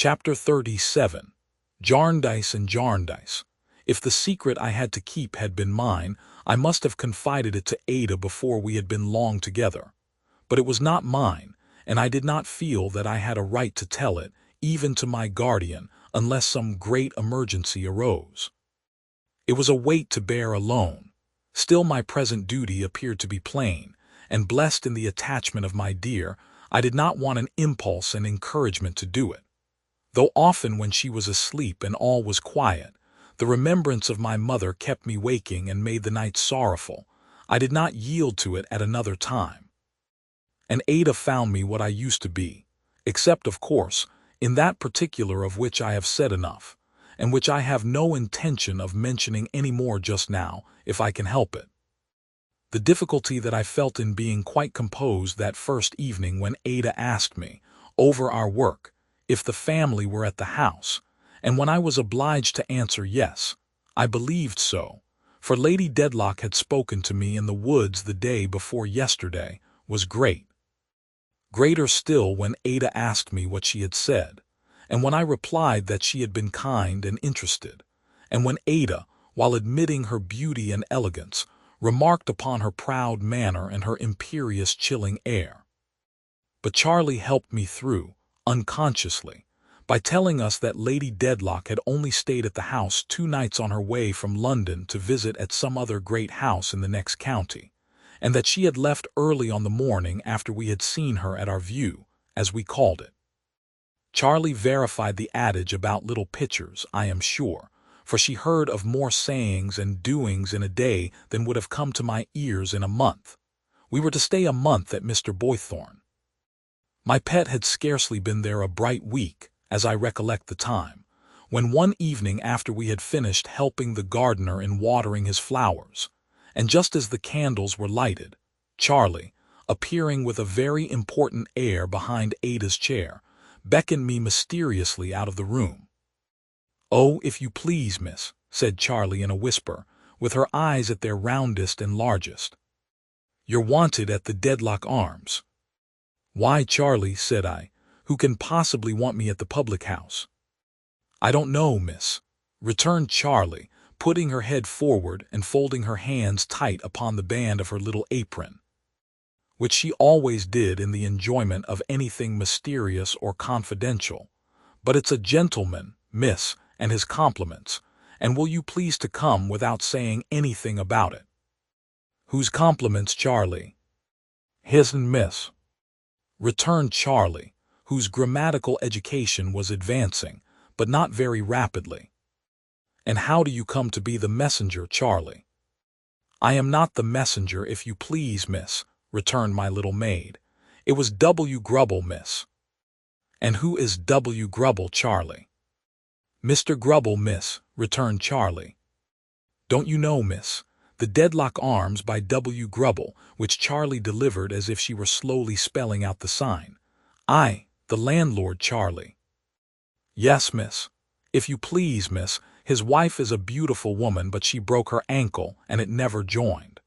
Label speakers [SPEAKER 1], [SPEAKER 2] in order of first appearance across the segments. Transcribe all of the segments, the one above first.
[SPEAKER 1] Chapter 37. Jarndyce and Jarndyce. If the secret I had to keep had been mine, I must have confided it to Ada before we had been long together. But it was not mine, and I did not feel that I had a right to tell it, even to my guardian, unless some great emergency arose. It was a weight to bear alone. Still my present duty appeared to be plain, and blessed in the attachment of my dear, I did not want an impulse and encouragement to do it. Though often when she was asleep and all was quiet, the remembrance of my mother kept me waking and made the night sorrowful, I did not yield to it at another time. And Ada found me what I used to be, except, of course, in that particular of which I have said enough, and which I have no intention of mentioning any more just now, if I can help it. The difficulty that I felt in being quite composed that first evening when Ada asked me, over our work, if the family were at the house, and when I was obliged to answer yes, I believed so, for Lady Dedlock had spoken to me in the woods the day before yesterday, was great. Greater still when Ada asked me what she had said, and when I replied that she had been kind and interested, and when Ada, while admitting her beauty and elegance, remarked upon her proud manner and her imperious chilling air. But Charlie helped me through, unconsciously, by telling us that Lady Dedlock had only stayed at the house 2 nights on her way from London to visit at some other great house in the next county, and that she had left early on the morning after we had seen her at our view, as we called it. Charlie verified the adage about little pictures, I am sure, for she heard of more sayings and doings in a day than would have come to my ears in a month. We were to stay a month at Mr. Boythorn. My pet had scarcely been there a bright week, as I recollect the time, when one evening after we had finished helping the gardener in watering his flowers, and just as the candles were lighted, Charlie, appearing with a very important air behind Ada's chair, beckoned me mysteriously out of the room. "Oh, if you please, miss," said Charlie in a whisper, with her eyes at their roundest and largest. "You're wanted at the Dedlock Arms." "Why, Charlie," said I, "who can possibly want me at the public house?" "I don't know, miss," returned Charlie, putting her head forward and folding her hands tight upon the band of her little apron, which she always did in the enjoyment of anything mysterious or confidential. "But it's a gentleman, miss, and his compliments, and will you please to come without saying anything about it?" "Whose compliments, Charlie?" "His'n, miss," returned Charlie, whose grammatical education was advancing, but not very rapidly. "And how do you come to be the messenger, Charlie?" "I am not the messenger, if you please, miss," returned my little maid. "It was W. Grubble, miss." "And who is W. Grubble, Charlie?" "Mr. Grubble, miss," returned Charlie. "Don't you know, miss, the Dedlock Arms by W. Grubble," which Charlie delivered as if she were slowly spelling out the sign. "I, the landlord, Charlie." "Yes, miss. If you please, miss, his wife is a beautiful woman, but she broke her ankle, and it never joined.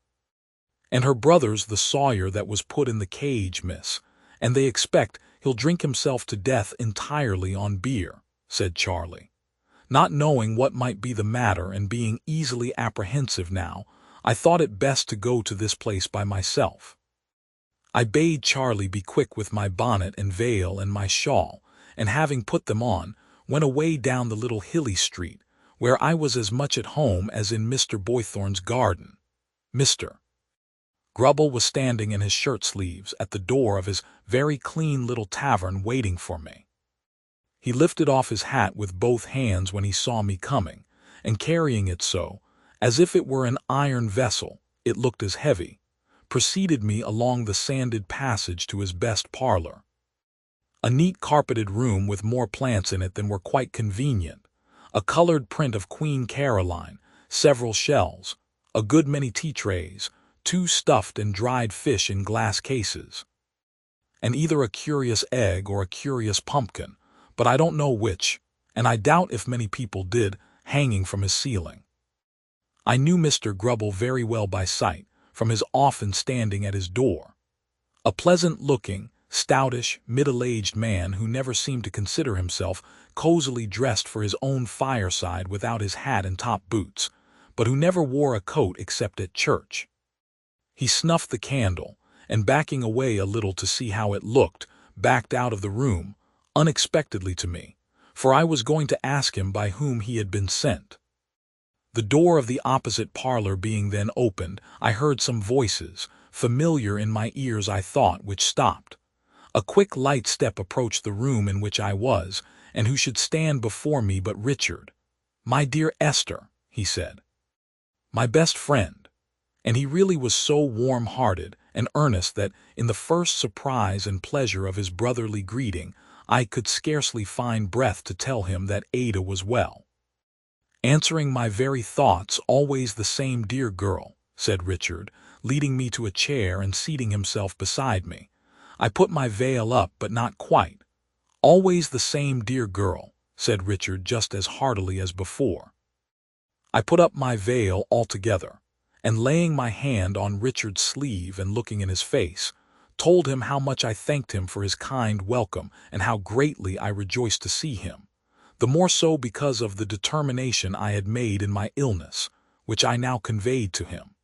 [SPEAKER 1] And her brother's the sawyer that was put in the cage, miss, and they expect he'll drink himself to death entirely on beer," said Charlie. Not knowing what might be the matter and being easily apprehensive now, I thought it best to go to this place by myself. I bade Charlie be quick with my bonnet and veil and my shawl, and having put them on, went away down the little hilly street, where I was as much at home as in Mr. Boythorn's garden. Mr. Grubble was standing in his shirt-sleeves at the door of his very clean little tavern waiting for me. He lifted off his hat with both hands when he saw me coming, and carrying it so, as if it were an iron vessel, it looked as heavy, preceded me along the sanded passage to his best parlor. A neat carpeted room with more plants in it than were quite convenient, a colored print of Queen Caroline, several shells, a good many tea trays, 2 stuffed and dried fish in glass cases, and either a curious egg or a curious pumpkin, but I don't know which, and I doubt if many people did, hanging from his ceiling. I knew Mr. Grubble very well by sight, from his often standing at his door. A pleasant-looking, stoutish, middle-aged man who never seemed to consider himself cozily dressed for his own fireside without his hat and top boots, but who never wore a coat except at church. He snuffed the candle, and backing away a little to see how it looked, backed out of the room, unexpectedly to me, for I was going to ask him by whom he had been sent. The door of the opposite parlor being then opened, I heard some voices, familiar in my ears I thought, which stopped. A quick light step approached the room in which I was, and who should stand before me but Richard. "My dear Esther," he said. "My best friend." And he really was so warm-hearted and earnest that, in the first surprise and pleasure of his brotherly greeting, I could scarcely find breath to tell him that Ada was well. "Answering my very thoughts, always the same dear girl," said Richard, leading me to a chair and seating himself beside me. I put my veil up, but not quite. "Always the same dear girl," said Richard just as heartily as before. I put up my veil altogether, and laying my hand on Richard's sleeve and looking in his face, told him how much I thanked him for his kind welcome and how greatly I rejoiced to see him, the more so because of the determination I had made in my illness, which I now conveyed to him.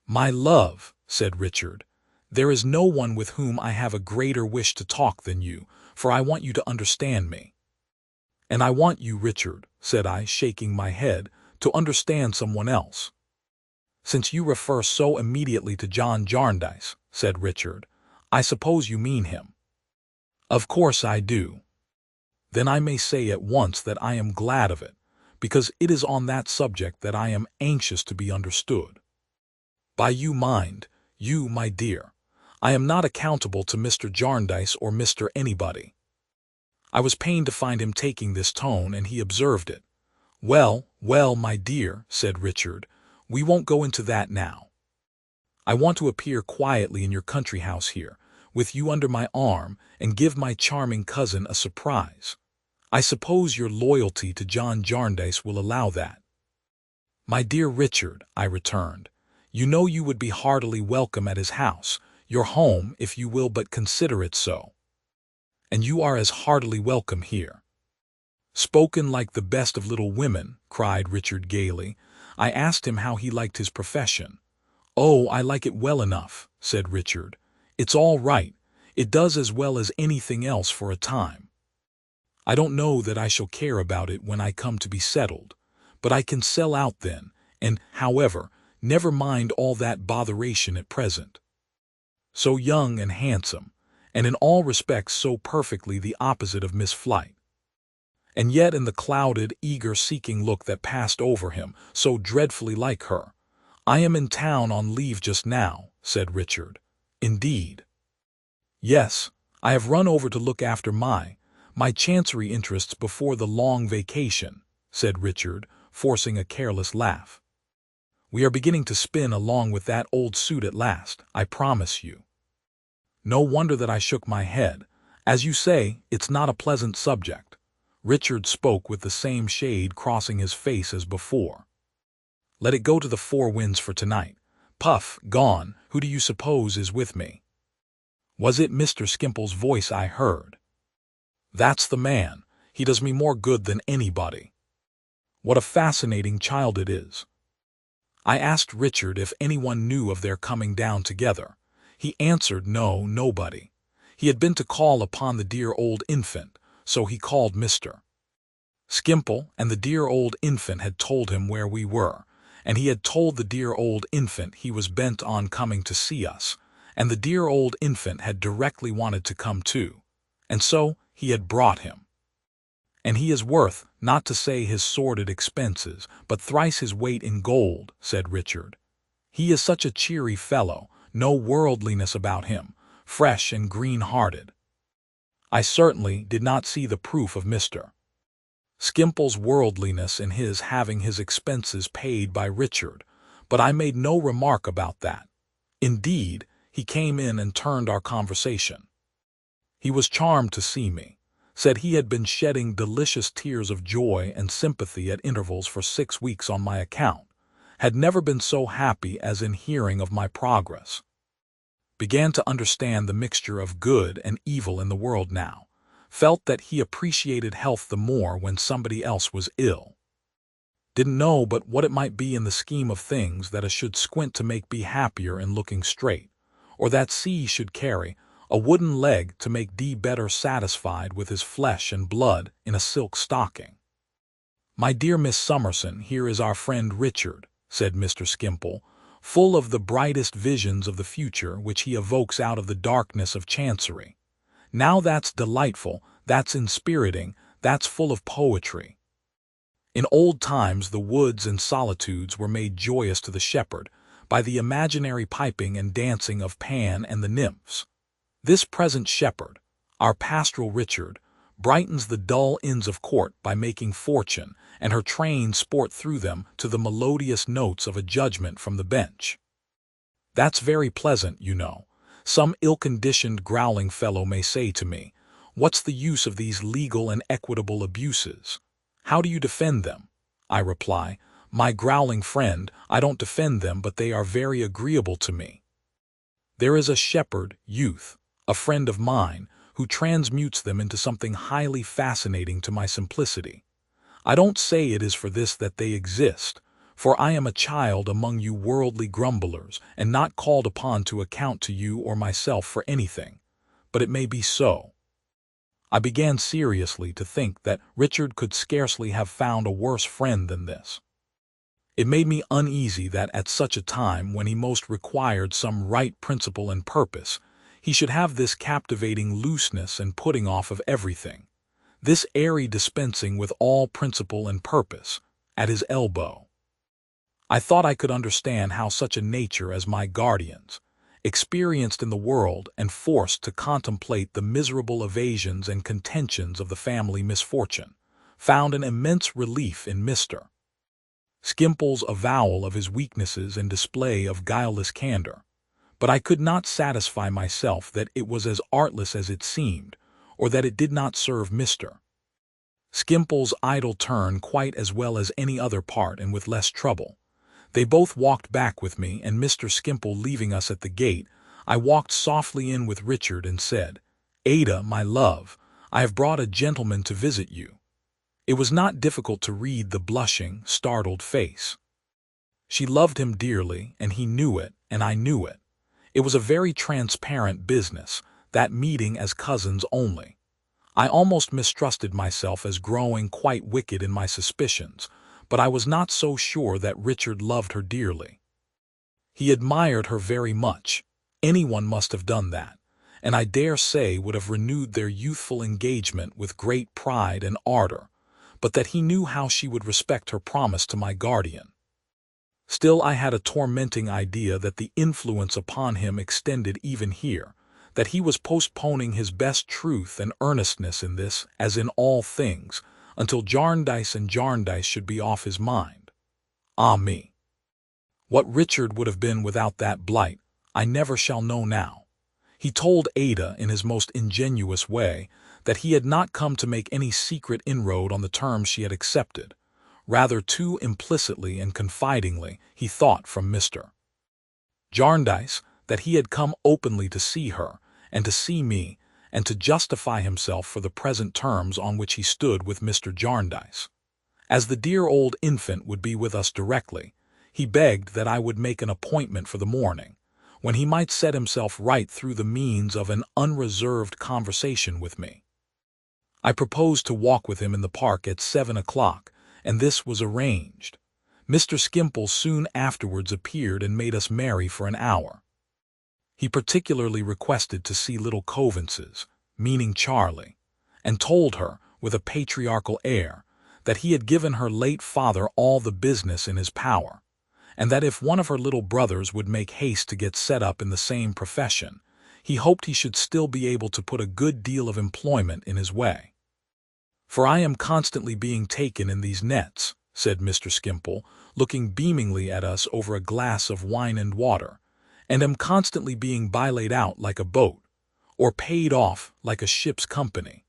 [SPEAKER 1] "My love," said Richard, "there is no one with whom I have a greater wish to talk than you, for I want you to understand me." "And I want you, Richard," said I, shaking my head, "to understand someone else." "Since you refer so immediately to John Jarndyce," said Richard, "I suppose you mean him." "Of course I do." "Then I may say at once that I am glad of it, because it is on that subject that I am anxious to be understood. By you, mind, you, my dear, I am not accountable to Mr. Jarndyce or Mr. anybody." I was pained to find him taking this tone, and he observed it. "Well, well, my dear," said Richard, "we won't go into that now. I want to appear quietly in your country house here, with you under my arm, and give my charming cousin a surprise. I suppose your loyalty to John Jarndyce will allow that." "My dear Richard," I returned, "you know you would be heartily welcome at his house, your home, if you will but consider it so. And you are as heartily welcome here." "Spoken like the best of little women," cried Richard gaily. I asked him how he liked his profession. "Oh, I like it well enough," said Richard. "It's all right. It does as well as anything else for a time. I don't know that I shall care about it when I come to be settled, but I can sell out then, and, however, never mind all that botheration at present. So young and handsome, and in all respects so perfectly the opposite of Miss Flite. And yet in the clouded, eager, seeking look that passed over him, so dreadfully like her. I am in town on leave just now," said Richard. "Indeed?" "Yes, I have run over to look after my chancery interests before the long vacation," said Richard, forcing a careless laugh. "We are beginning to spin along with that old suit at last, I promise you." No wonder that I shook my head. "As you say, it's not a pleasant subject." Richard spoke with the same shade crossing his face as before. "Let it go to the four winds for tonight. Puff, gone, who do you suppose is with me?" Was it Mr. Skimpole's voice I heard? "That's the man. He does me more good than anybody. What a fascinating child it is." I asked Richard if anyone knew of their coming down together. He answered no, nobody. He had been to call upon the dear old infant, so he called Mr. Skimpole, and the dear old infant had told him where we were, and he had told the dear old infant he was bent on coming to see us, and the dear old infant had directly wanted to come too, and so he had brought him. "And he is worth, not to say his sordid expenses, but thrice his weight in gold," said Richard. "He is such a cheery fellow, no worldliness about him, fresh and green-hearted." I certainly did not see the proof of Mr. Skimpole's worldliness in his having his expenses paid by Richard, but I made no remark about that. Indeed, he came in and turned our conversation. He was charmed to see me, said he had been shedding delicious tears of joy and sympathy at intervals for 6 weeks on my account, had never been so happy as in hearing of my progress. began to understand the mixture of good and evil in the world now, felt that he appreciated health the more when somebody else was ill. Didn't know but what it might be in the scheme of things that a should squint to make be happier in looking straight, or that C should carry a wooden leg to make D better satisfied with his flesh and blood in a silk stocking. "My dear Miss Summerson, here is our friend Richard," said Mr. Skimpole, full of the brightest visions of the future which he evokes out of the darkness of Chancery. "Now that's delightful, that's inspiriting, that's full of poetry." In old times the woods and solitudes were made joyous to the shepherd by the imaginary piping and dancing of Pan and the nymphs. This present shepherd, our pastoral Richard, brightens the dull inns of court by making Fortune and her train sport through them to the melodious notes of a judgment from the bench. "That's very pleasant, you know," some ill-conditioned growling fellow may say to me. "What's the use of these legal and equitable abuses? How do you defend them?" I reply, "My growling friend, I don't defend them, but they are very agreeable to me. There is a shepherd, youth, a friend of mine, who transmutes them into something highly fascinating to my simplicity. I don't say it is for this that they exist, for I am a child among you worldly grumblers, and not called upon to account to you or myself for anything, but it may be so." I began seriously to think that Richard could scarcely have found a worse friend than this. It made me uneasy that at such a time when he most required some right principle and purpose, he should have this captivating looseness and putting off of everything, this airy dispensing with all principle and purpose, at his elbow. I thought I could understand how such a nature as my guardian's, experienced in the world and forced to contemplate the miserable evasions and contentions of the family misfortune, found an immense relief in Mr. Skimpole's avowal of his weaknesses and display of guileless candor, but I could not satisfy myself that it was as artless as it seemed, or that it did not serve Mr. Skimpole's idle turn quite as well as any other part and with less trouble. They both walked back with me, and Mr. Skimpole leaving us at the gate, I walked softly in with Richard and said, "Ada, my love, I have brought a gentleman to visit you." It was not difficult to read the blushing, startled face. She loved him dearly, and he knew it, and I knew it. It was a very transparent business, that meeting as cousins only. I almost mistrusted myself as growing quite wicked in my suspicions, but I was not so sure that Richard loved her dearly. He admired her very much. Anyone must have done that, and I dare say would have renewed their youthful engagement with great pride and ardor, but that he knew how she would respect her promise to my guardian. Still I had a tormenting idea that the influence upon him extended even here, that he was postponing his best truth and earnestness in this, as in all things, until Jarndyce and Jarndyce should be off his mind. Ah me! What Richard would have been without that blight, I never shall know now. He told Ada in his most ingenuous way that he had not come to make any secret inroad on the terms she had accepted, rather too implicitly and confidingly, he thought from Mr. Jarndyce, that he had come openly to see her, and to see me, and to justify himself for the present terms on which he stood with Mr. Jarndyce. As the dear old infant would be with us directly, he begged that I would make an appointment for the morning, when he might set himself right through the means of an unreserved conversation with me. I proposed to walk with him in the park at 7 o'clock, and this was arranged. Mr. Skimpole soon afterwards appeared and made us merry for an hour. He particularly requested to see little Coavinses, meaning Charlie, and told her, with a patriarchal air, that he had given her late father all the business in his power, and that if one of her little brothers would make haste to get set up in the same profession, he hoped he should still be able to put a good deal of employment in his way. "For I am constantly being taken in these nets," said Mr. Skimpole, looking beamingly at us over a glass of wine and water, "and am constantly being bilaid out like a boat, or paid off like a ship's company.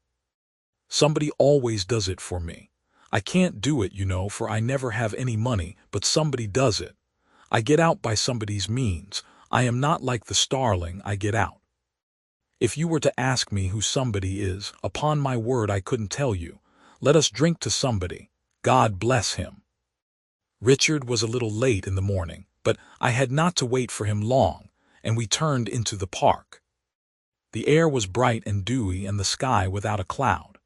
[SPEAKER 1] Somebody always does it for me. I can't do it, you know, for I never have any money, but somebody does it. I get out by somebody's means. I am not like the starling I get out. If you were to ask me who somebody is, upon my word I couldn't tell you. Let us drink to somebody. God bless him. Richard was a little late in the morning, but I had not to wait for him long, and we turned into the park. The air was bright and dewy and the sky without a cloud.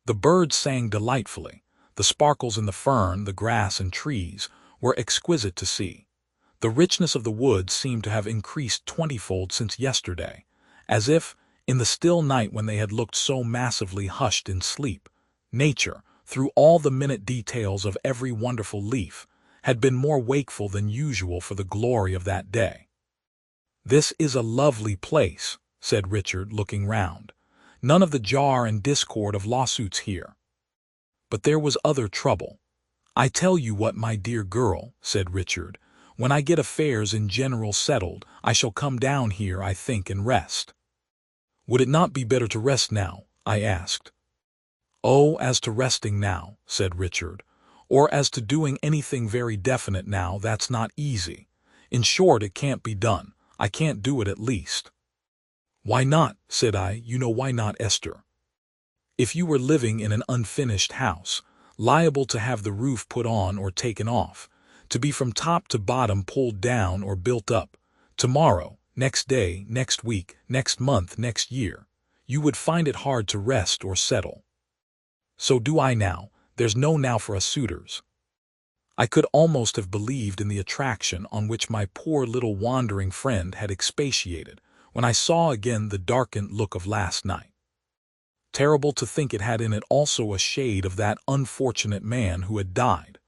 [SPEAKER 1] The birds sang delightfully. The sparkles in the fern, the grass and trees were exquisite to see. The richness of the woods seemed to have increased 20-fold since yesterday, as if, in the still night when they had looked so massively hushed in sleep, nature, through all the minute details of every wonderful leaf, had been more wakeful than usual for the glory of that day. "This is a lovely place," said Richard, looking round. "None of the jar and discord of lawsuits here." But there was other trouble. "I tell you what, my dear girl," said Richard, "when I get affairs in general settled, I shall come down here, I think, and rest." "Would it not be better to rest now?" I asked. "Oh, as to resting now," said Richard, "or as to doing anything very definite now, that's not easy. In short, it can't be done. I can't do it at least." "Why not?" said I. "You know why not, Esther. If you were living in an unfinished house, liable to have the roof put on or taken off, to be from top to bottom pulled down or built up, tomorrow, next day, next week, next month, next year, you would find it hard to rest or settle. So do I now. There's no now for us suitors." I could almost have believed in the attraction on which my poor little wandering friend had expatiated when I saw again the darkened look of last night. Terrible to think it had in it also a shade of that unfortunate man who had died.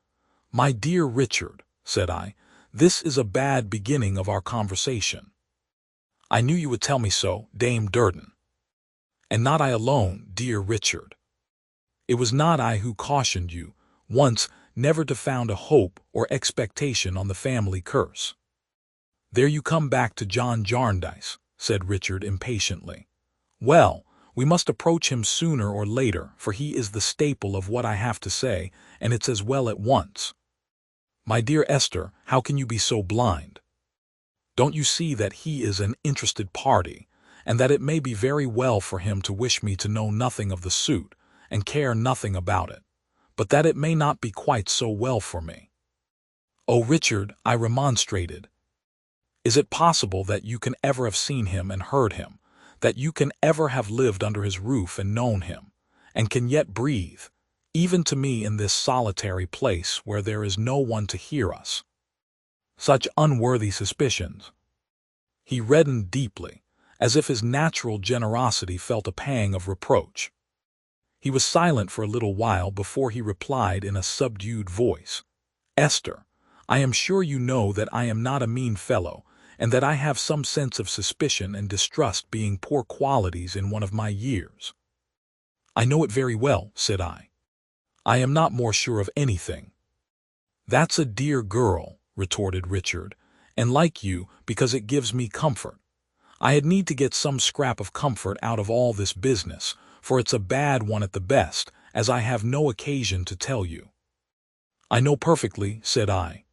[SPEAKER 1] "My dear Richard," said I, "this is a bad beginning of our conversation." "I knew you would tell me so, Dame Durden." "And not I alone, dear Richard. It was not I who cautioned you, once, never to found a hope or expectation on the family curse." "There you come back to John Jarndyce," said Richard impatiently. "Well, we must approach him sooner or later, for he is the staple of what I have to say, and it's as well at once." "My dear Esther, how can you be so blind? Don't you see that he is an interested party, and that it may be very well for him to wish me to know nothing of the suit, and care nothing about it, but that it may not be quite so well for me?" "Oh, Richard," I remonstrated, "is it possible that you can ever have seen him and heard him, that you can ever have lived under his roof and known him, and can yet breathe, even to me in this solitary place where there is no one to hear us? Such unworthy suspicions." He reddened deeply, as if his natural generosity felt a pang of reproach. He was silent for a little while before he replied in a subdued voice, "Esther, I am sure you know that I am not a mean fellow, and that I have some sense of suspicion and distrust being poor qualities in one of my years." "I know it very well," said I. "I am not more sure of anything." "That's a dear girl," retorted Richard, "and like you, because it gives me comfort. I had need to get some scrap of comfort out of all this business, for it's a bad one at the best, as I have no occasion to tell you." "I know perfectly," said I.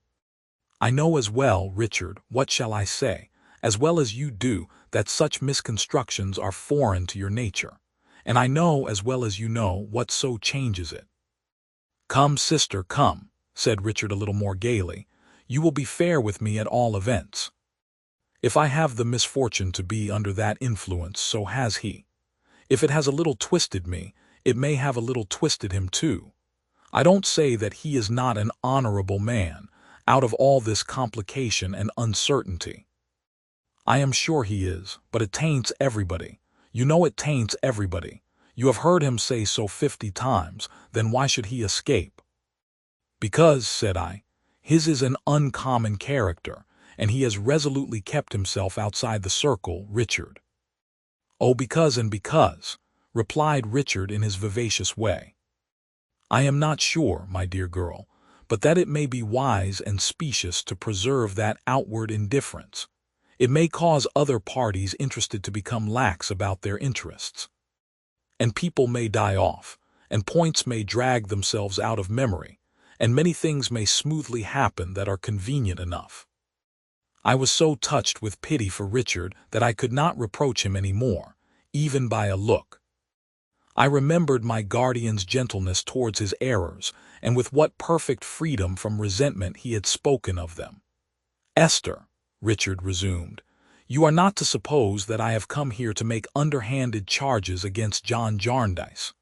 [SPEAKER 1] "I know as well, Richard, what shall I say, as well as you do, that such misconstructions are foreign to your nature, and I know as well as you know what so changes it." "Come, sister, come," said Richard a little more gaily, "you will be fair with me at all events. If I have the misfortune to be under that influence, so has he. If it has a little twisted me, it may have a little twisted him too. I don't say that he is not an honorable man, out of all this complication and uncertainty. I am sure he is, but it taints everybody. You know it taints everybody. You have heard him say so 50 times, then why should he escape?" "Because," said I, "his is an uncommon character, and he has resolutely kept himself outside the circle, Richard." "Oh, because and because," replied Richard in his vivacious way. "I am not sure, my dear girl, but that it may be wise and specious to preserve that outward indifference. It may cause other parties interested to become lax about their interests. And people may die off, and points may drag themselves out of memory, and many things may smoothly happen that are convenient enough. I was so touched with pity for Richard that I could not reproach him any more, even by a look. I remembered my guardian's gentleness towards his errors, and with what perfect freedom from resentment he had spoken of them. "Esther," Richard resumed, "you are not to suppose that I have come here to make underhanded charges against John Jarndyce.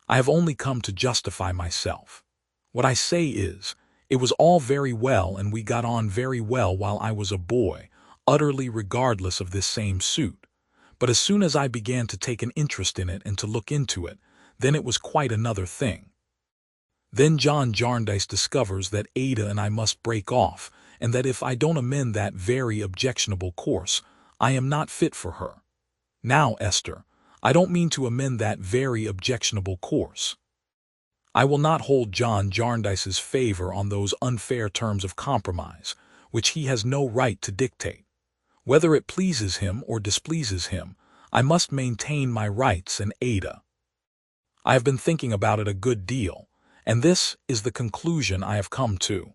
[SPEAKER 1] I have only come to justify myself. What I say is, it was all very well and we got on very well while I was a boy, utterly regardless of this same suit. But as soon as I began to take an interest in it and to look into it, then it was quite another thing. Then John Jarndyce discovers that Ada and I must break off, and that if I don't amend that very objectionable course, I am not fit for her. Now, Esther, I don't mean to amend that very objectionable course. I will not hold John Jarndyce's favor on those unfair terms of compromise, which he has no right to dictate. Whether it pleases him or displeases him, I must maintain my rights and Ada. I have been thinking about it a good deal, and this is the conclusion I have come to."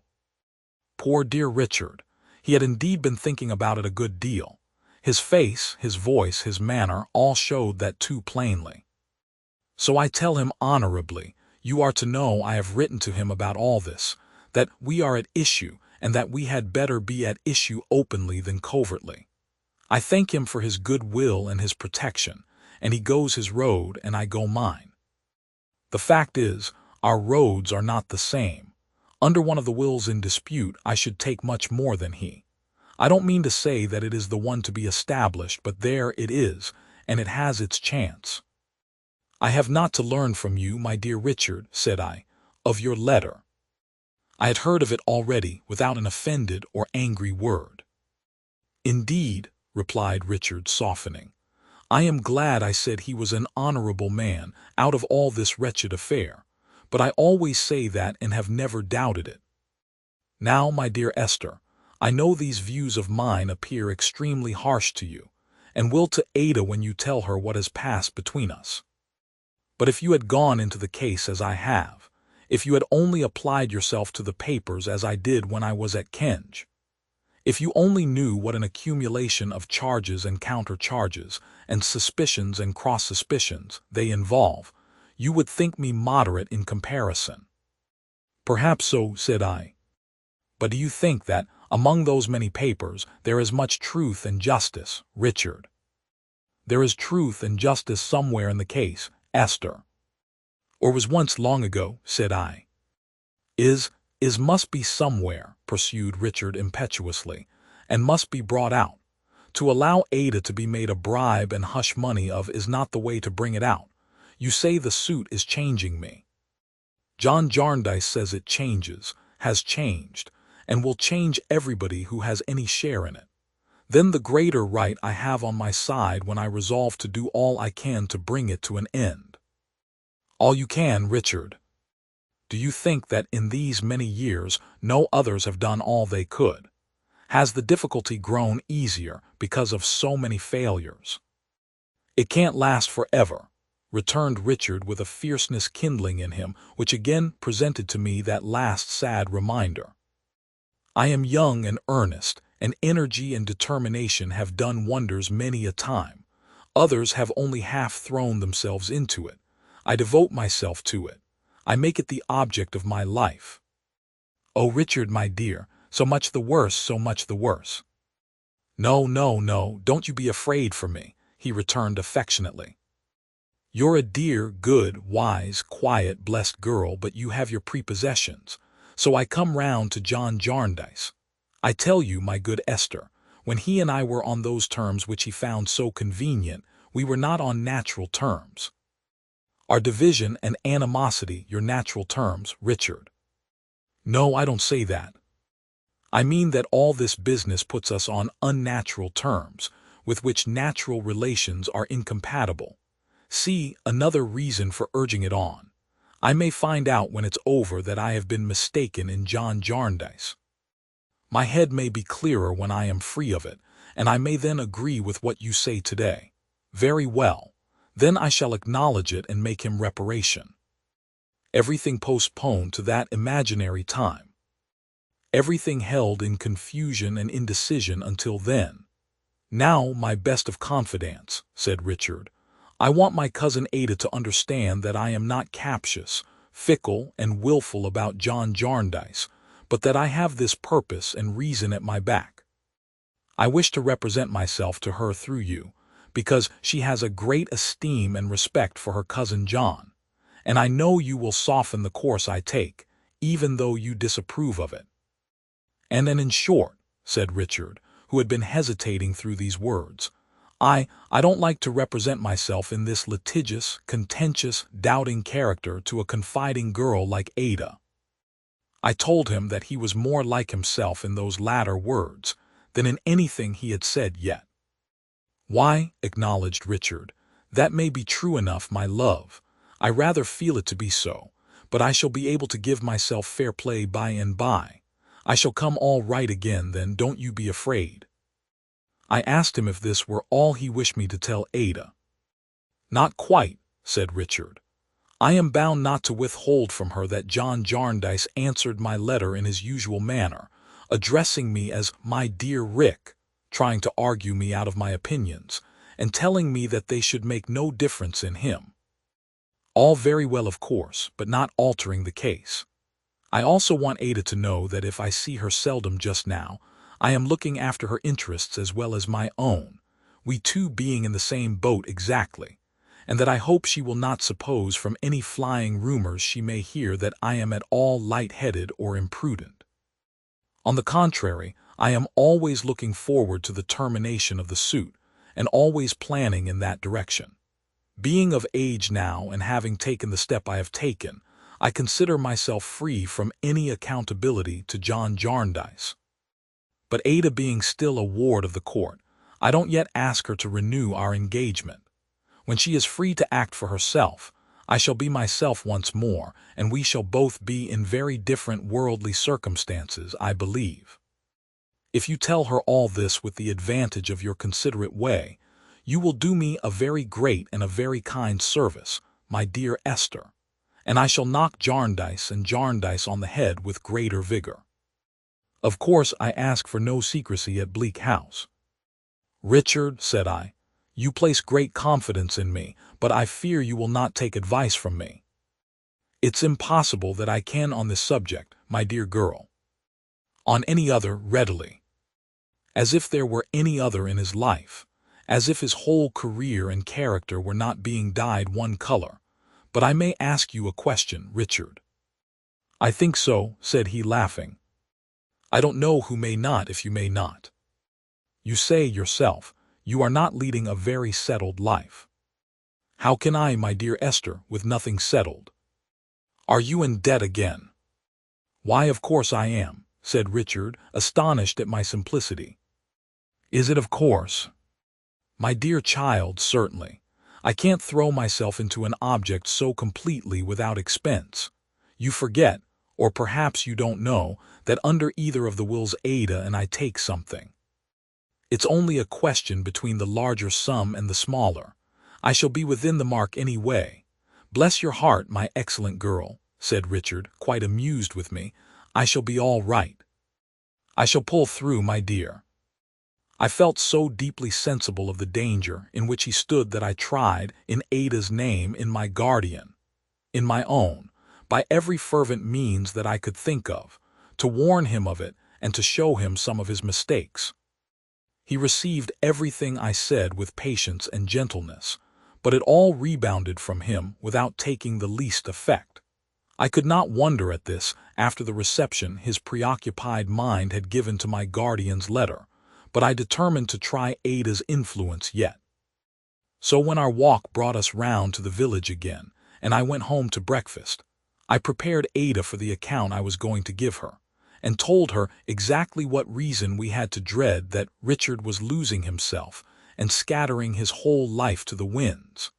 [SPEAKER 1] Poor dear Richard! He had indeed been thinking about it a good deal. His face, his voice, his manner, all showed that too plainly. "So I tell him honorably, you are to know I have written to him about all this, that we are at issue, and that we had better be at issue openly than covertly. I thank him for his good will and his protection, and he goes his road and I go mine. The fact is, our roads are not the same. Under one of the wills in dispute I should take much more than he. I don't mean to say that it is the one to be established, but there it is, and it has its chance. I have not to learn from you, my dear Richard," said I, "of your letter. I had heard of it already without an offended or angry word." "Indeed," replied Richard, softening, "I am glad I said he was an honorable man out of all this wretched affair, but I always say that and have never doubted it. Now, my dear Esther, I know these views of mine appear extremely harsh to you, and will to Ada when you tell her what has passed between us. But if you had gone into the case as I have, if you had only applied yourself to the papers as I did when I was at Kenge, if you only knew what an accumulation of charges and counter-charges, and suspicions and cross-suspicions they involve, you would think me moderate in comparison." "Perhaps so," said I. "But do you think that, among those many papers, there is much truth and justice, Richard?" "There is truth and justice somewhere in the case, Esther." "Or was once long ago," said I. Is must be somewhere," pursued Richard impetuously, "and must be brought out. To allow Ada to be made a bribe and hush money of is not the way to bring it out. You say the suit is changing me. John Jarndyce says it changes, has changed, and will change everybody who has any share in it. Then the greater right I have on my side when I resolve to do all I can to bring it to an end." "All you can, Richard. Do you think that in these many years no others have done all they could? Has the difficulty grown easier because of so many failures?" "It can't last forever," returned Richard with a fierceness kindling in him which again presented to me that last sad reminder. "I am young and earnest, and energy and determination have done wonders many a time. Others have only half thrown themselves into it. I devote myself to it. I make it the object of my life." "Oh, Richard, my dear, so much the worse, so much the worse." "No, no, no, don't you be afraid for me," he returned affectionately. "You're a dear, good, wise, quiet, blessed girl, but you have your prepossessions. So I come round to John Jarndyce. I tell you, my good Esther, when he and I were on those terms which he found so convenient, we were not on natural terms. Are division and animosity your natural terms, Richard?" "No, I don't say that. I mean that all this business puts us on unnatural terms, with which natural relations are incompatible. See, another reason for urging it on. I may find out when it's over that I have been mistaken in John Jarndyce. My head may be clearer when I am free of it, and I may then agree with what you say today. Very well. Then I shall acknowledge it and make him reparation. Everything postponed to that imaginary time. Everything held in confusion and indecision until then. "Now, my best of confidants," said Richard, "I want my cousin Ada to understand that I am not captious, fickle, and willful about John Jarndyce, but that I have this purpose and reason at my back. I wish to represent myself to her through you, because she has a great esteem and respect for her cousin John, and I know you will soften the course I take, even though you disapprove of it." "And then in short," said Richard, who had been hesitating through these words, I don't like to represent myself in this litigious, contentious, doubting character to a confiding girl like Ada." I told him that he was more like himself in those latter words than in anything he had said yet. "Why," acknowledged Richard, "that may be true enough, my love. I rather feel it to be so, but I shall be able to give myself fair play by and by. I shall come all right again then, don't you be afraid." I asked him if this were all he wished me to tell Ada. "Not quite," said Richard. "I am bound not to withhold from her that John Jarndyce answered my letter in his usual manner, addressing me as my dear Rick, trying to argue me out of my opinions, and telling me that they should make no difference in him. All very well, of course, but not altering the case. I also want Ada to know that if I see her seldom just now, I am looking after her interests as well as my own, we two being in the same boat exactly, and that I hope she will not suppose from any flying rumors she may hear that I am at all light-headed or imprudent. On the contrary, I am always looking forward to the termination of the suit, and always planning in that direction. Being of age now and having taken the step I have taken, I consider myself free from any accountability to John Jarndyce. But Ada being still a ward of the court, I don't yet ask her to renew our engagement. When she is free to act for herself, I shall be myself once more, and we shall both be in very different worldly circumstances, I believe. If you tell her all this with the advantage of your considerate way, you will do me a very great and a very kind service, my dear Esther, and I shall knock Jarndyce and Jarndyce on the head with greater vigor. Of course I ask for no secrecy at Bleak House." "Richard," said I, "you place great confidence in me, but I fear you will not take advice from me." "It's impossible that I can on this subject, my dear girl. On any other, readily. As if there were any other in his life, as if his whole career and character were not being dyed one color. But I may ask you a question, Richard." "I think so," said he, laughing. "I don't know who may not if you may not. You say yourself, you are not leading a very settled life. How can I, my dear Esther, with nothing settled? Are you in debt again?" "Why, of course I am," said Richard, astonished at my simplicity. "Is it of course?" "My dear child, certainly. I can't throw myself into an object so completely without expense. You forget, or perhaps you don't know, that under either of the wills Ada and I take something. It's only a question between the larger sum and the smaller. I shall be within the mark any way. Bless your heart, my excellent girl," said Richard, quite amused with me, "I shall be all right. I shall pull through, my dear." I felt so deeply sensible of the danger in which he stood that I tried, in Ada's name, in my guardian, in my own, by every fervent means that I could think of, to warn him of it and to show him some of his mistakes. He received everything I said with patience and gentleness, but it all rebounded from him without taking the least effect. I could not wonder at this after the reception his preoccupied mind had given to my guardian's letter, but I determined to try Ada's influence yet. So when our walk brought us round to the village again, and I went home to breakfast, I prepared Ada for the account I was going to give her, and told her exactly what reason we had to dread that Richard was losing himself and scattering his whole life to the winds.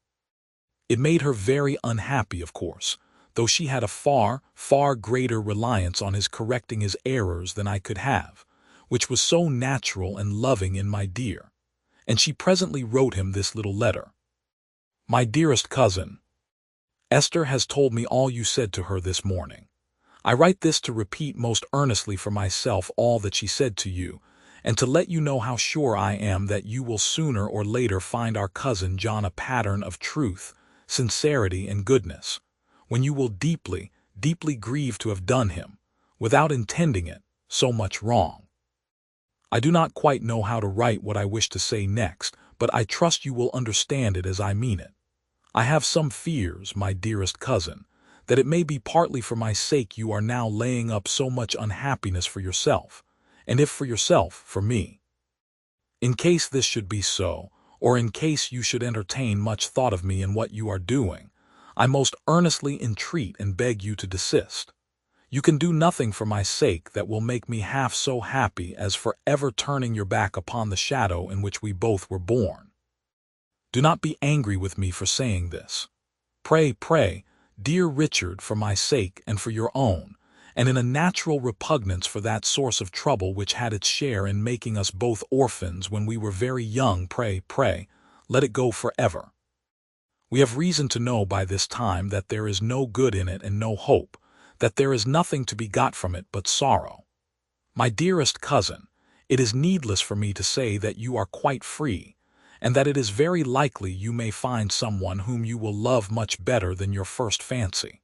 [SPEAKER 1] It made her very unhappy, of course, though she had a far, far greater reliance on his correcting his errors than I could have, which was so natural and loving in my dear, and she presently wrote him this little letter. "My dearest cousin, Esther has told me all you said to her this morning. I write this to repeat most earnestly for myself all that she said to you, and to let you know how sure I am that you will sooner or later find our cousin John a pattern of truth, sincerity, and goodness, when you will deeply, deeply grieve to have done him, without intending it, so much wrong. I do not quite know how to write what I wish to say next, but I trust you will understand it as I mean it. I have some fears, my dearest cousin, that it may be partly for my sake you are now laying up so much unhappiness for yourself, and if for yourself, for me. In case this should be so, or in case you should entertain much thought of me in what you are doing, I most earnestly entreat and beg you to desist. You can do nothing for my sake that will make me half so happy as for ever turning your back upon the shadow in which we both were born. Do not be angry with me for saying this. Pray, pray, dear Richard, for my sake and for your own, and in a natural repugnance for that source of trouble which had its share in making us both orphans when we were very young, pray, pray, let it go forever. We have reason to know by this time that there is no good in it and no hope, that there is nothing to be got from it but sorrow. My dearest cousin, it is needless for me to say that you are quite free, and that it is very likely you may find someone whom you will love much better than your first fancy.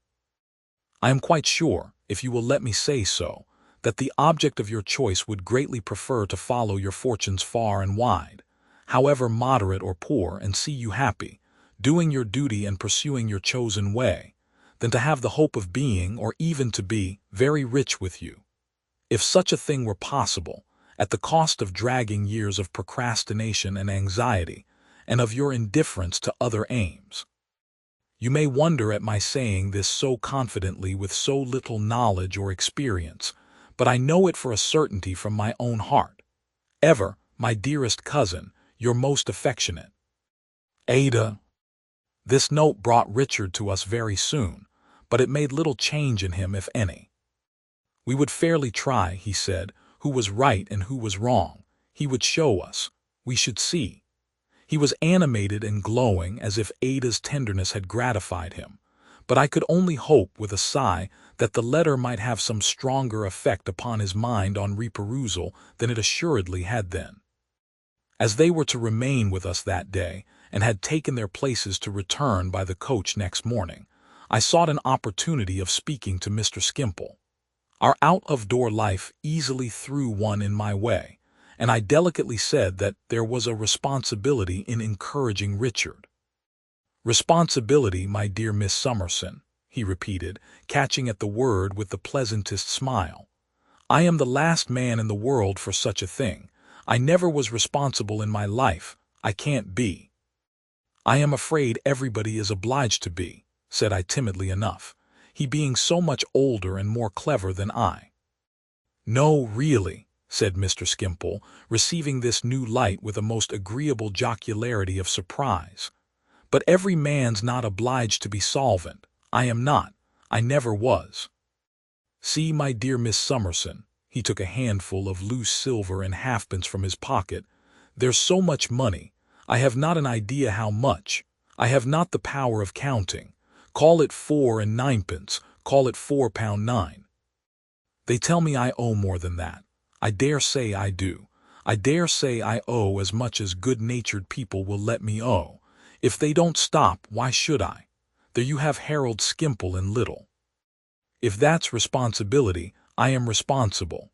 [SPEAKER 1] I am quite sure, if you will let me say so, that the object of your choice would greatly prefer to follow your fortunes far and wide, however moderate or poor, and see you happy, doing your duty and pursuing your chosen way, than to have the hope of being, or even to be, very rich with you. If such a thing were possible, at the cost of dragging years of procrastination and anxiety, and of your indifference to other aims. You may wonder at my saying this so confidently with so little knowledge or experience, but I know it for a certainty from my own heart. Ever, my dearest cousin, your most affectionate Ada. This note brought Richard to us very soon, but it made little change in him, if any. We would fairly try, he said, who was right and who was wrong. He would show us. We should see. He was animated and glowing, as if Ada's tenderness had gratified him, but I could only hope, with a sigh, that the letter might have some stronger effect upon his mind on reperusal than it assuredly had then. As they were to remain with us that day, and had taken their places to return by the coach next morning, I sought an opportunity of speaking to Mr. Skimpole. Our out-of-door life easily threw one in my way, and I delicately said that there was a responsibility in encouraging Richard. Responsibility, my dear Miss Summerson, he repeated, catching at the word with the pleasantest smile. I am the last man in the world for such a thing. I never was responsible in my life. I can't be. I am afraid everybody is obliged to be, said I timidly enough, he being so much older and more clever than I. No, really, said Mr. Skimpole, receiving this new light with a most agreeable jocularity of surprise. But every man's not obliged to be solvent. I am not. I never was. See, my dear Miss Summerson, he took a handful of loose silver and halfpence from his pocket, there's so much money. I have not an idea how much. I have not the power of counting. Call it 4 and 9pence, call it £4.9. They tell me I owe more than that. I dare say I do. I dare say I owe as much as good-natured people will let me owe. If they don't stop, why should I? There you have Harold Skimpole in little. If that's responsibility, I am responsible.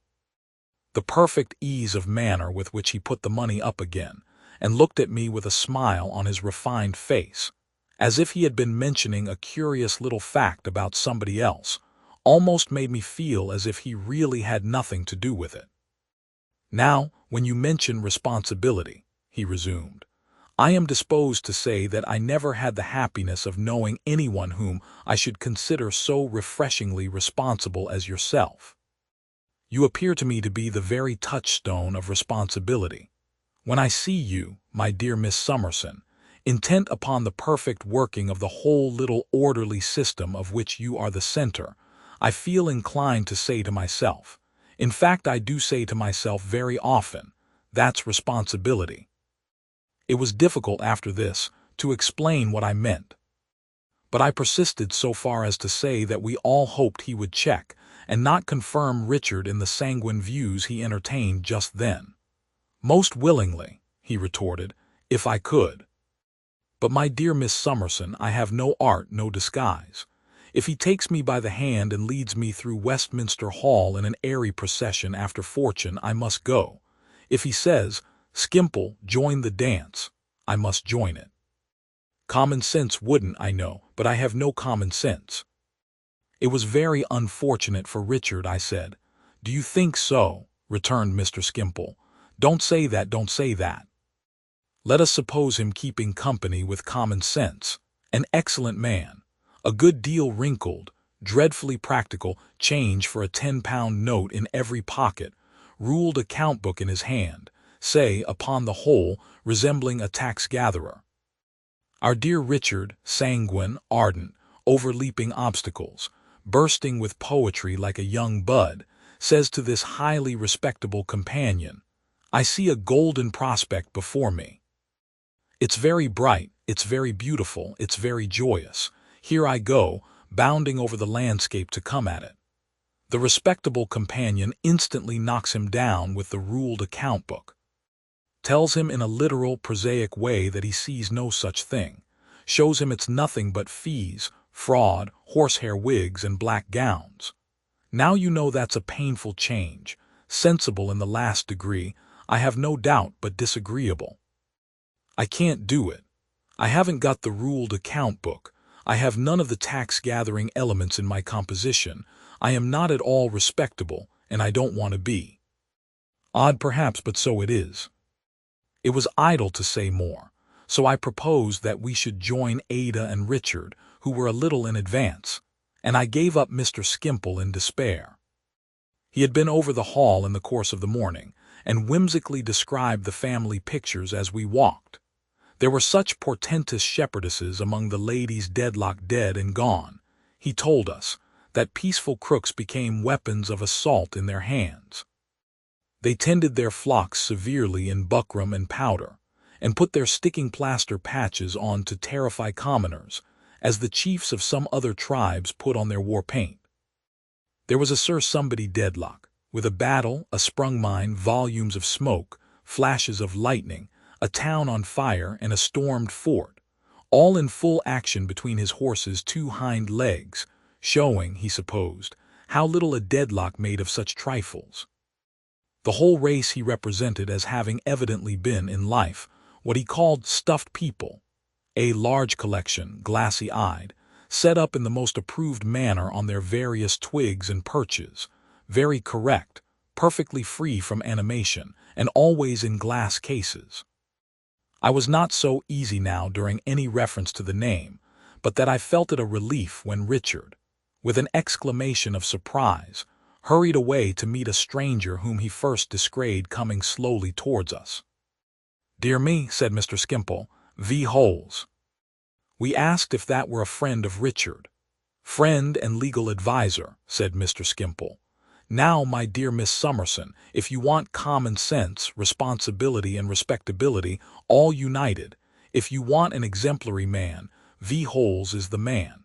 [SPEAKER 1] The perfect ease of manner with which he put the money up again, and looked at me with a smile on his refined face, as if he had been mentioning a curious little fact about somebody else, almost made me feel as if he really had nothing to do with it. Now, when you mention responsibility, he resumed, I am disposed to say that I never had the happiness of knowing anyone whom I should consider so refreshingly responsible as yourself. You appear to me to be the very touchstone of responsibility. When I see you, my dear Miss Summerson, intent upon the perfect working of the whole little orderly system of which you are the center, I feel inclined to say to myself, in fact I do say to myself very often, that's responsibility. It was difficult after this to explain what I meant. But I persisted so far as to say that we all hoped he would check, and not confirm Richard in the sanguine views he entertained just then. "Most willingly," he retorted, "if I could. But my dear Miss Summerson, I have no art, no disguise. If he takes me by the hand and leads me through Westminster Hall in an airy procession after fortune, I must go. If he says, 'Skimpole, join the dance,' I must join it. Common sense wouldn't, I know, but I have no common sense." "It was very unfortunate for Richard," I said. "Do you think so?" returned Mr. Skimpole. "Don't say that, don't say that. Let us suppose him keeping company with common sense. An excellent man, a good deal wrinkled, dreadfully practical, change for a 10-pound note in every pocket, ruled account book in his hand, say, upon the whole, resembling a tax-gatherer. Our dear Richard, sanguine, ardent, overleaping obstacles, bursting with poetry like a young bud, says to this highly respectable companion, 'I see a golden prospect before me. It's very bright, it's very beautiful, it's very joyous. Here I go, bounding over the landscape to come at it.' The respectable companion instantly knocks him down with the ruled account book, tells him in a literal, prosaic way that he sees no such thing, shows him it's nothing but fees, fraud, horsehair wigs, and black gowns. Now you know that's a painful change, sensible in the last degree, I have no doubt, but disagreeable. I can't do it. I haven't got the ruled account book. I have none of the tax-gathering elements in my composition. I am not at all respectable, and I don't want to be. Odd perhaps, but so it is." It was idle to say more, so I proposed that we should join Ada and Richard, who were a little in advance, and I gave up Mr. Skimpole in despair. He had been over the hall in the course of the morning, and whimsically described the family pictures as we walked. There were such portentous shepherdesses among the ladies deadlocked dead and gone, he told us, that peaceful crooks became weapons of assault in their hands. They tended their flocks severely in buckram and powder, and put their sticking plaster patches on to terrify commoners, as the chiefs of some other tribes put on their war paint. There was a Sir Somebody Dedlock, with a battle, a sprung mine, volumes of smoke, flashes of lightning, a town on fire, and a stormed fort, all in full action between his horse's 2 hind legs, showing, he supposed, how little a Dedlock made of such trifles. The whole race he represented as having evidently been, in life, what he called stuffed people, a large collection, glassy-eyed, set up in the most approved manner on their various twigs and perches, very correct, perfectly free from animation, and always in glass cases. I was not so easy now during any reference to the name, but that I felt it a relief when Richard, with an exclamation of surprise, hurried away to meet a stranger whom he first descried coming slowly towards us. "Dear me," said Mr. Skimpole, "V. Holes." We asked if that were a friend of Richard. "Friend and legal adviser," said Mr. Skimpole. "Now, my dear Miss Summerson, if you want common sense, responsibility, and respectability, all united, if you want an exemplary man, V. Holes is the man."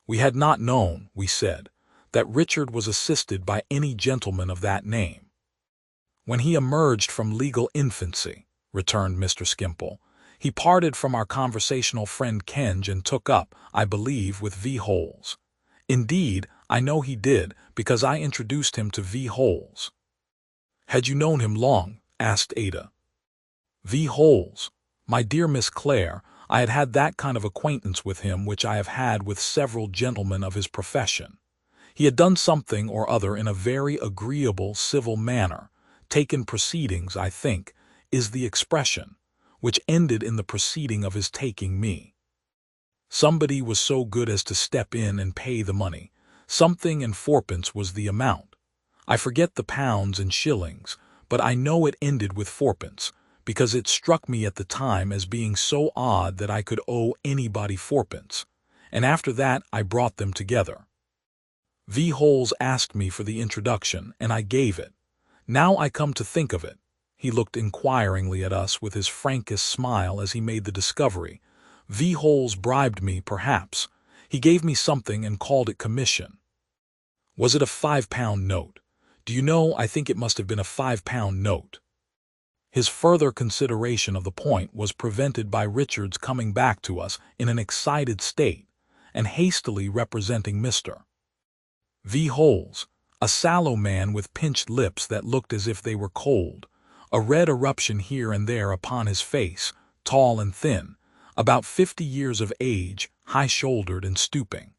[SPEAKER 1] We had not known, we said, that Richard was assisted by any gentleman of that name. "When he emerged from legal infancy," returned Mr. Skimpole, "he parted from our conversational friend Kenge and took up, I believe, with V. Holes. Indeed, I know he did, because I introduced him to V. Holes." "Had you known him long?" asked Ada. "V. Holes? My dear Miss Clare, I had had that kind of acquaintance with him which I have had with several gentlemen of his profession. He had done something or other in a very agreeable civil manner, taken proceedings, I think, is the expression, which ended in the proceeding of his taking me. Somebody was so good as to step in and pay the money. Something and fourpence was the amount. I forget the pounds and shillings, but I know it ended with fourpence, because it struck me at the time as being so odd that I could owe anybody fourpence, and after that I brought them together. V. Holes asked me for the introduction, and I gave it. Now I come to think of it," he looked inquiringly at us with his frankest smile as he made the discovery, "V. Holes bribed me, perhaps. He gave me something and called it commission." Was it a £5 note? Do you know, I think it must have been a £5 note. His further consideration of the point was prevented by Richard's coming back to us in an excited state and hastily representing Mr. V. Holes, a sallow man with pinched lips that looked as if they were cold, a red eruption here and there upon his face, tall and thin, about 50 years of age, high-shouldered and stooping.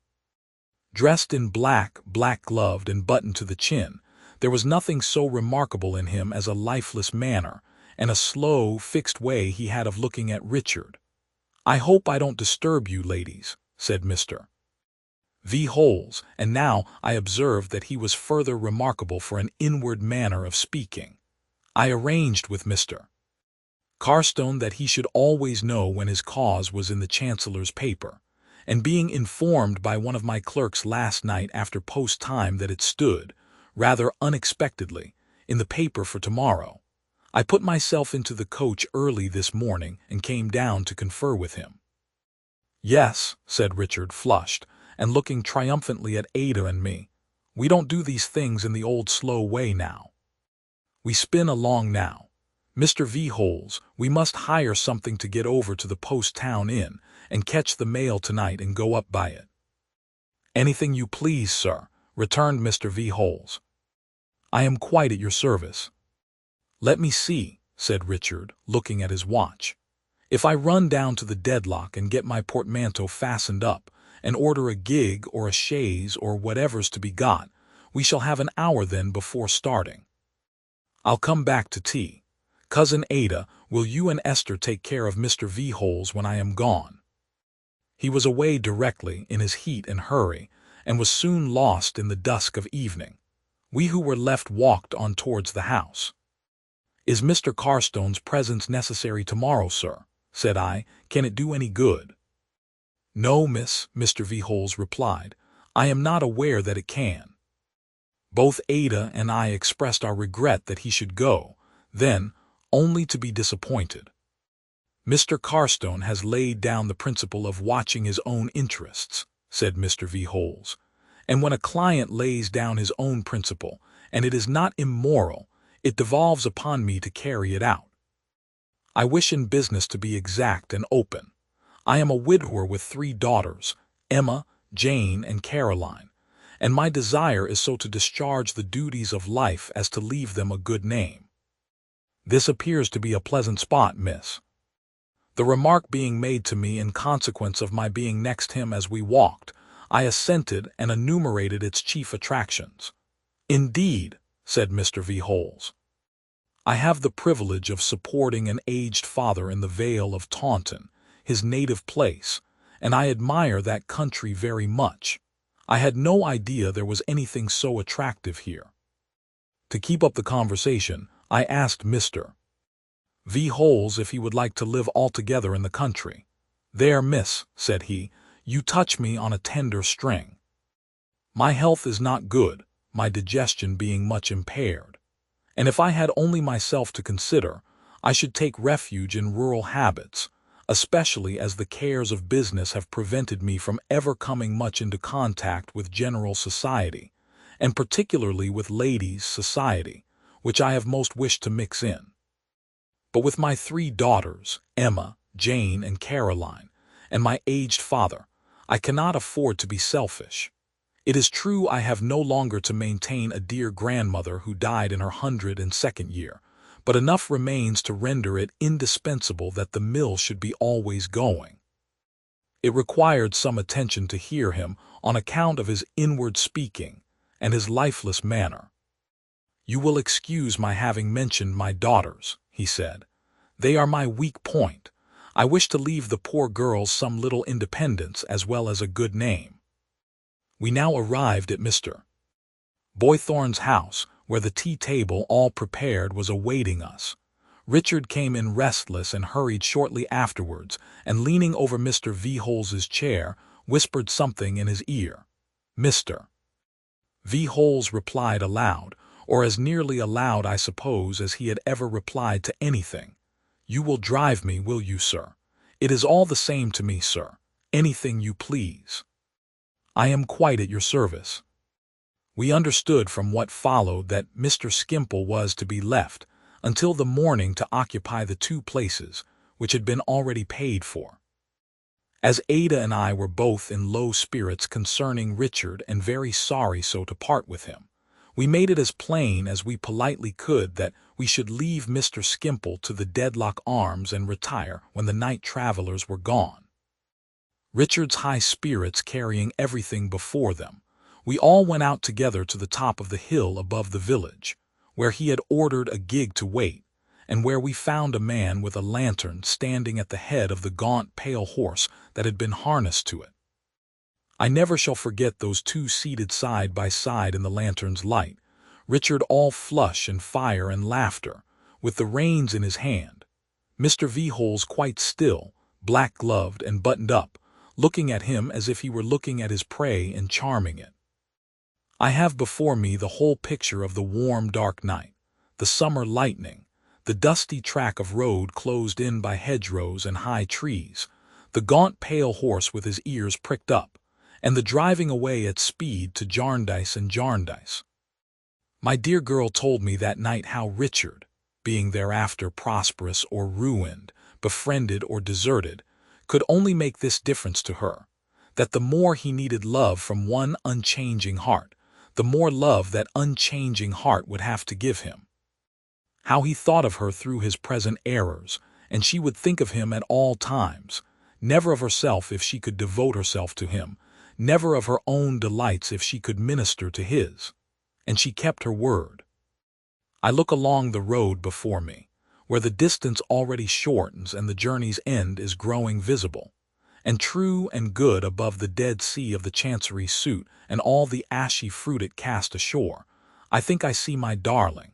[SPEAKER 1] Dressed in black, black-gloved and buttoned to the chin, there was nothing so remarkable in him as a lifeless manner and a slow, fixed way he had of looking at Richard. "I hope I don't disturb you, ladies," said Mr. V. Holes, and now I observed that he was further remarkable for an inward manner of speaking. I arranged with Mr. Carstone that he should always know when his cause was in the Chancellor's paper, and being informed by one of my clerks last night after post-time that it stood, rather unexpectedly, in the paper for tomorrow, I put myself into the coach early this morning and came down to confer with him. "Yes," said Richard, flushed, and looking triumphantly at Ada and me, "we don't do these things in the old slow way now. We spin along now. Mr. V. Holes, we must hire something to get over to the post-town inn and catch the mail tonight and go up by it." "Anything you please, sir," returned Mr. V. Holes. "I am quite at your service." "Let me see," said Richard, looking at his watch. "If I run down to the Deadlock and get my portmanteau fastened up, and order a gig or a chaise or whatever's to be got, we shall have an hour then before starting. I'll come back to tea. Cousin Ada, will you and Esther take care of Mr. V. Holes when I am gone?" He was away directly, in his heat and hurry, and was soon lost in the dusk of evening. We who were left walked on towards the house. "Is Mr. Carstone's presence necessary tomorrow, sir?" said I. "Can it do any good?" "No, miss," Mr. V. Holes replied. "I am not aware that it can." Both Ada and I expressed our regret that he should go, then, only to be disappointed. "Mr. Carstone has laid down the principle of watching his own interests," said Mr. V. Holes, "and when a client lays down his own principle, and it is not immoral, it devolves upon me to carry it out. I wish in business to be exact and open. I am a widower with 3 daughters, Emma, Jane, and Caroline, and my desire is so to discharge the duties of life as to leave them a good name. This appears to be a pleasant spot, miss." The remark being made to me in consequence of my being next him as we walked, I assented and enumerated its chief attractions. "Indeed," said Mr. V. Holes, "I have the privilege of supporting an aged father in the Vale of Taunton, his native place, and I admire that country very much. I had no idea there was anything so attractive here." To keep up the conversation, I asked Mr. V. Holes if he would like to live altogether in the country. "There, miss," said he, "you touch me on a tender string. My health is not good, my digestion being much impaired, and if I had only myself to consider, I should take refuge in rural habits, especially as the cares of business have prevented me from ever coming much into contact with general society, and particularly with ladies' society, which I have most wished to mix in. But with my 3 daughters, Emma, Jane, and Caroline, and my aged father, I cannot afford to be selfish. It is true I have no longer to maintain a dear grandmother who died in her 102nd year, but enough remains to render it indispensable that the mill should be always going. It required some attention to hear him on account of his inward speaking and his lifeless manner. "You will excuse my having mentioned my daughters," he said. "They are my weak point. I wish to leave the poor girls some little independence as well as a good name." We now arrived at Mr. Boythorn's house, where the tea-table all prepared was awaiting us. Richard came in restless and hurried shortly afterwards, and leaning over Mr. V. Holes's chair, whispered something in his ear. Mr. V. Holes replied aloud, or as nearly aloud, I suppose, as he had ever replied to anything. "You will drive me, will you, sir? It is all the same to me, sir. Anything you please. I am quite at your service." We understood from what followed that Mr. Skimpole was to be left until the morning to occupy the 2 places which had been already paid for. As Ada and I were both in low spirits concerning Richard and very sorry so to part with him, we made it as plain as we politely could that we should leave Mr. Skimpole to the Dedlock Arms and retire when the night travelers were gone. Richard's high spirits carrying everything before them, we all went out together to the top of the hill above the village, where he had ordered a gig to wait, and where we found a man with a lantern standing at the head of the gaunt pale horse that had been harnessed to it. I never shall forget those 2 seated side by side in the lantern's light, Richard all flush and fire and laughter, with the reins in his hand, Mr. V-Holes quite still, black-gloved and buttoned up, looking at him as if he were looking at his prey and charming it. I have before me the whole picture of the warm, dark night, the summer lightning, the dusty track of road closed in by hedgerows and high trees, the gaunt pale horse with his ears pricked up, and the driving away at speed to Jarndyce and Jarndyce. My dear girl told me that night how Richard, being thereafter prosperous or ruined, befriended or deserted, could only make this difference to her, that the more he needed love from one unchanging heart, the more love that unchanging heart would have to give him. How he thought of her through his present errors, and she would think of him at all times, never of herself if she could devote herself to him, never of her own delights if she could minister to his. And she kept her word. I look along the road before me, where the distance already shortens and the journey's end is growing visible, and true and good above the dead sea of the Chancery suit and all the ashy fruit it cast ashore, I think I see my darling,